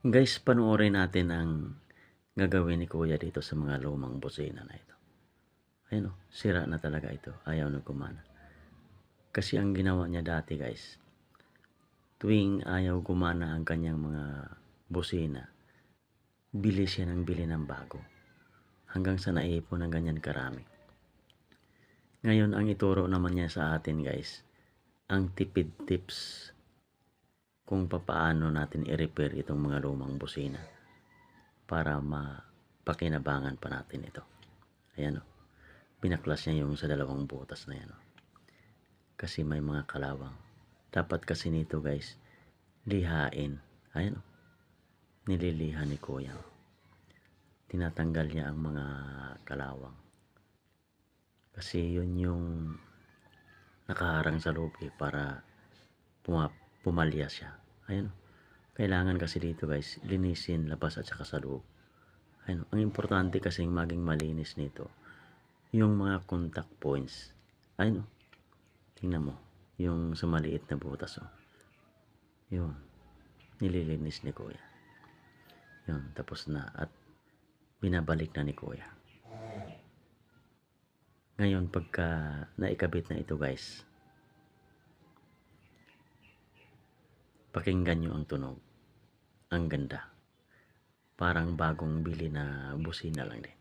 Guys, panoorin natin ang gagawin ni Kuya dito sa mga lumang busina na ito. Ayun o, sira na talaga ito. Ayaw na gumana. Kasi ang ginawa niya dati guys, tuwing ayaw gumana ang kanyang mga busina, bili siya ng bili ng bago. Hanggang sa naipon ng ganyan karami. Ngayon, ang ituro naman niya sa atin guys, ang tipid tips kung papaano natin i-repair itong mga lumang busina para mapakinabangan pa natin ito. Ayan o, pinaklas niya yung sa dalawang butas na yan o. Kasi may mga kalawang. Dapat kasi nito guys, lihain. Ayan o, nililiha ni Kuya o. Tinatanggal niya ang mga kalawang. Kasi yun yung nakaharang sa loob para pumalya siya. Ayan o. Kailangan kasi dito guys, linisin labas at saka sa loob. Ayun, ang importante kasi maging malinis nito yung mga contact points. Ayun, tingnan mo yung sa maliit na butas yun, nililinis ni Kuya. Yun, tapos na at binabalik na ni Kuya. Ngayon pagka naikabit na ito guys, pakinggan nyo ang tunog. Ang ganda, parang bagong bili na busina lang din.